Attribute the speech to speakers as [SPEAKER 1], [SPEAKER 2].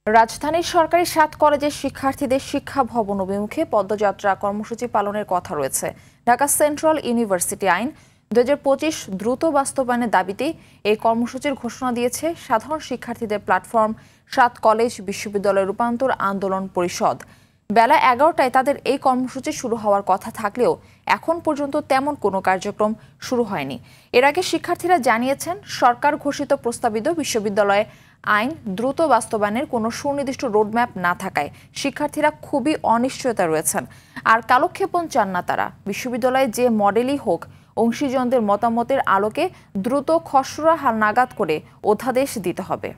[SPEAKER 1] রাজধানীর সরকারি ৭ কলেজের শিক্ষার্থীদের শিক্ষা ভবন অভিমুখে পদযাত্রা কর্মসূচি পালনের কথা রয়েছে। ঢাকা সেন্ট্রাল ইউনিভার্সিটি আইন ২০২৫ দ্রুত বাস্তবায়নের দাবিতে এই কর্মসূচির ঘোষণা দিয়েছে সাধারণ শিক্ষার্থীদের প্ল্যাটফর্ম ৭ কলেজ বিশ্ববিদ্যালয় রূপান্তর আন্দোলন পরিষদ। বেলা ১১টায় তাদের এই কর্মসূচি শুরু হওয়ার কথা থাকলেও এখন পর্যন্ত তেমন কোনো কার্যক্রম শুরু হয়নি। এর আগে শিক্ষার্থীরা জানিয়েছেন, সরকার ঘোষিত প্রস্তাবিত বিশ্ববিদ্যালয়ে আইন দ্রুত বাস্তবায়নের কোনো সুনির্দিষ্ট রোডম্যাপ না থাকায় শিক্ষার্থীরা খুবই অনিশ্চয়তা রয়েছেন। আর কালক্ষেপণ চান না তারা। বিশ্ববিদ্যালয়ে যে মডেলই হোক, অংশীজনদের মতামতের আলোকে দ্রুত খসড়া হালনাগাদ করে অধ্যাদেশ দিতে হবে।